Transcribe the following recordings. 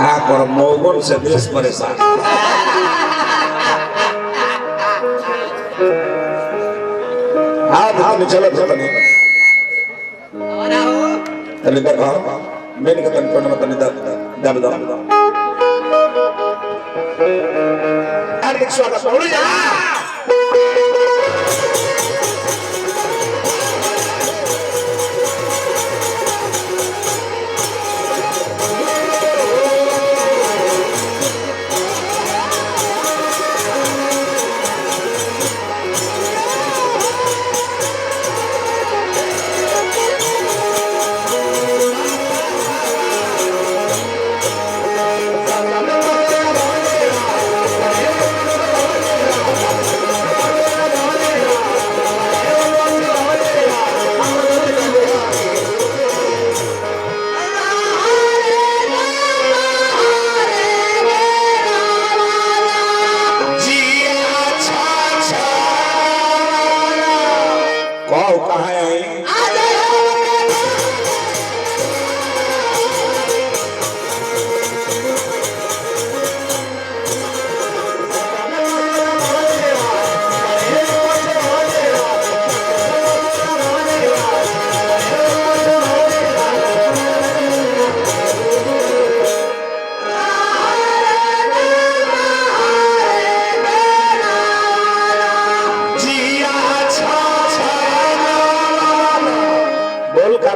कहा कर मोगन से देश परेशान हाँ चलो तनी देखो मैंने कहा तनी दब हार्दिक स्वागत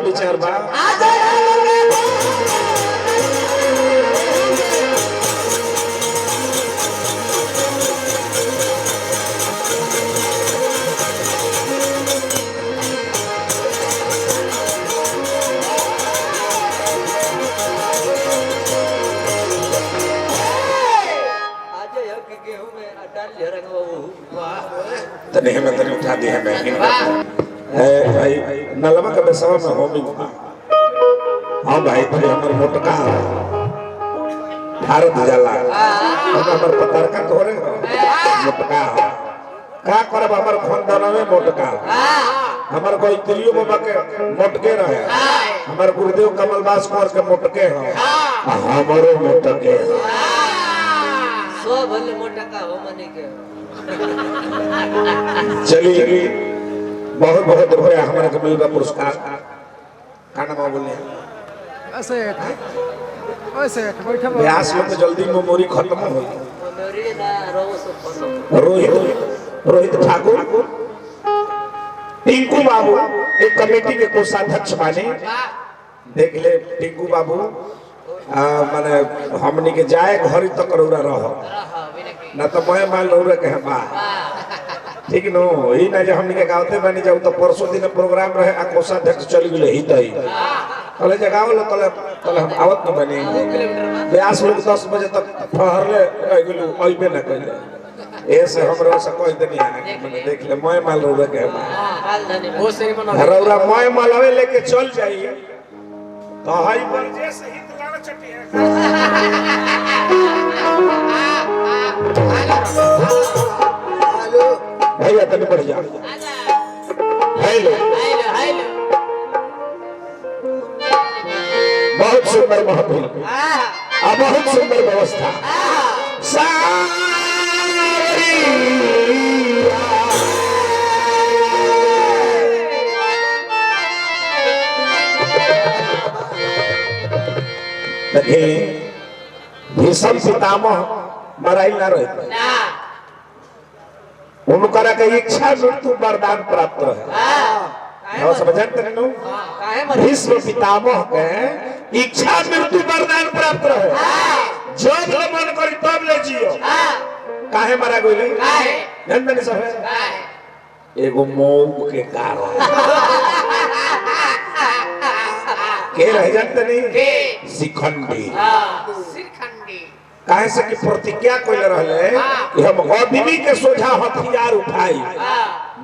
विचार बा तने हमें तने उठा दी है मैं भाई नलमा का बेसवा में हो भी हाँ भाई भाई हमारे मोटका भारत जाला हमारे पत्रकार तो रे मोटका का करब हमारे खानदान में मोटका हमारे कोई दिलियो बाबा के मोटके रहे हमारे गुरुदेव कमलदास कुंवर के मोटके हैं हमारे मोटके सब भले मोटका हो मने के चलिए बहुत बहुत रुपया हमारे को मिलेगा पुरस्कार का नाम बोलिए ऐसे बैठा ब्यास में तो जल्दी मेमोरी खत्म हो मेमोरी ना रोहित ठाकुर टिंकू बाबू एक कमेटी के कोषाध्यक्ष बने देख ले टिंकू बाबू माने हमनी के जाए घर तक रौरा रहो ना तो मैं मान रौरा के बा ठीक नो ही ना जब हमनी के गावते बनी जाऊ तो परसों दिन प्रोग्राम रहे आ कोषाध्यक्ष चल गेले ही तई कले जगाव लो कले हम आवत न बनी ब्यास लोग 10 बजे तक ठहरले रह गेलु आइबे न कइले ऐसे हमरा से कोई देनी है मैंने देख ले मैं माल रौरा के बा वो से मन रौरा मैं मालवे लेके चल जाइए तो हाई पर जे सहित लाना चटी है भैया तने बढ़ जा हेलो बहुत सुंदर महफिल बहुत सुंदर व्यवस्था भीषम पितामह मराई ना रहे उनकरा के इच्छा मृत्यु वरदान प्राप्त है समझते नहीं भीष्म पितामह के इच्छा मृत्यु वरदान प्राप्त है जब मन करी तब ले जियो काहे मरा गइले जनतनी सब है एगो मौग के कारण के रह जानते नहीं शिखंडी काहे से कि प्रतिज्ञा कोइले रहले कि हम आदमी के सोझा हथियार उठाई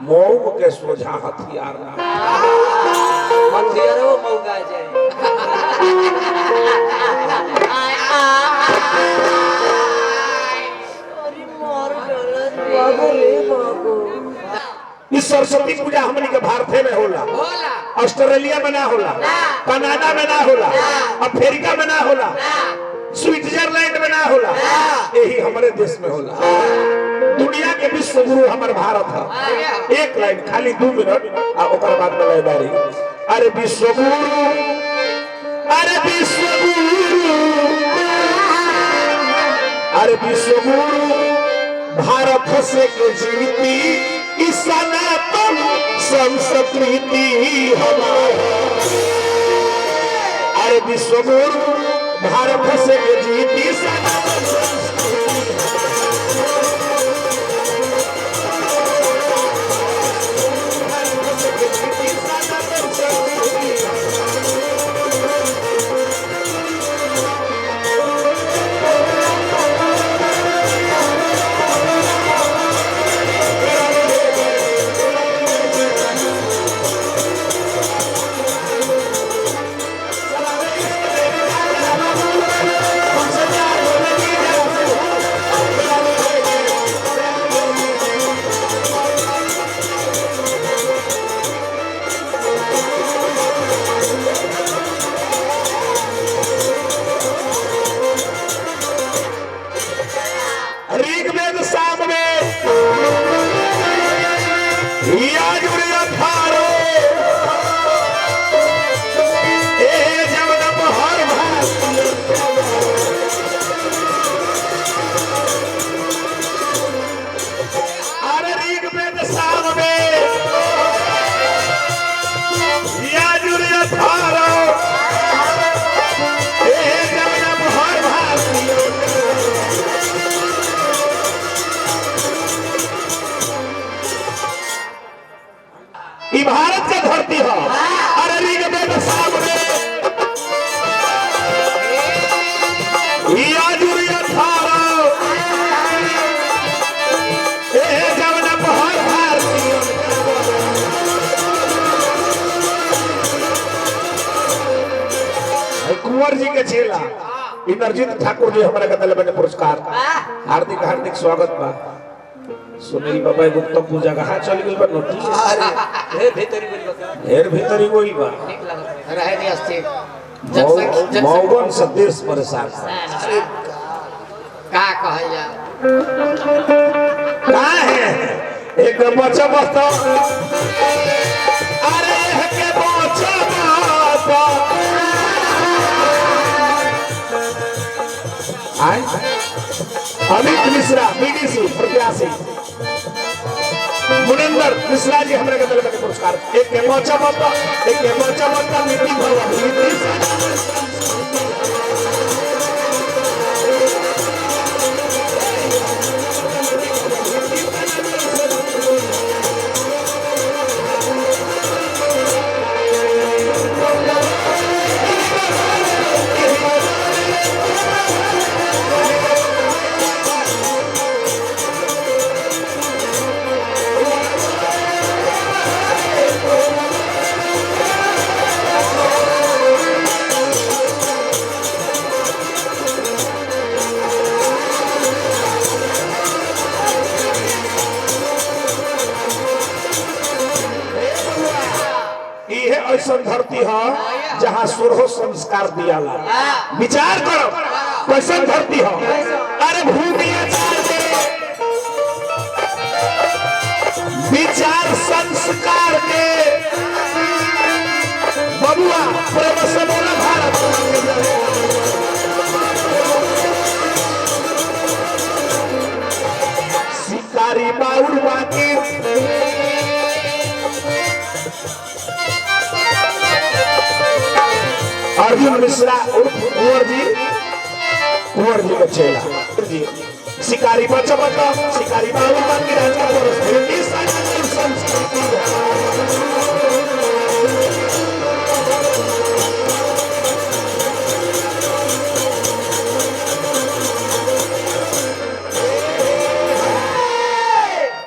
मौग के सोझा हथियार ना हथियारो मौका जाए अरे मोर गलत बाबू रे बाबू इस सरस्वती पूजा हमनी के भारत में होला ऑस्ट्रेलिया में ना होला कनाडा में ना होला अफ्रीका में ना होला स्विट्जरलैंड में ना होला, यही हमारे देश में होला। दुनिया के विश्व गुरु हमारे भारत है। एक लाइन खाली 2 मिनट आ ओकर बाद में लयदारी। अरे विश्व गुरु, अरे विश्व गुरु, अरे विश्व गुरु भारत से के जीती इस सनातन संस्कृति हमारा। अरे विश्व गुरु भारत से के जीती सनातन संस्कृति। भारत से के जीती सनातन संस्कृति। ऋग्वेद सामवेद यजुर्वेद अथर्ववेद जमदग्नि हर भारतीय। अरे ऋग्वेद सामवेद यजुर्वेद अथर्ववेद जमदग्नि हर भारतीय। ई भारत का धरती है। अरे ऋग्वेद सामवेद यजुर्वेद अथर्ववेद जमदग्नि हर भारतीय। कुंवर जी के चेला इंद्रजीत ठाकुर जी हमारे कदल बने पुरस्कार। हार्दिक हार्दिक स्वागत बा। सुनील बाबा गुप्ता पूजा कहाँ चल गई बा नोटिस। ढेर भीतरी कोई बा रहे नहीं अस्थिर मौगन से देश परेशान का कहया का है। एक बच्चा बता, अरे के बच्चा बता आए अमित मिश्रा बीडीसी प्रत्याशी मुनिंदर मिश्रा जी हमारे कदल में पुरस्कार। एक मोचा बता, एक मोचा बता मीटिंग भवन। ऐसा धरती है जहाँ सोरहो संस्कार दिया ला। विचार करो कैसा धरती है। अरे भूमि विचार संस्कार के बबुआ प्रेम से बोला भारत। शिकारी बाउर बाकी अर्जुन मिश्रा उर्फ कुंवर जी का चेला शिकारी बच्चा शिकारी बाबू की संस्कृति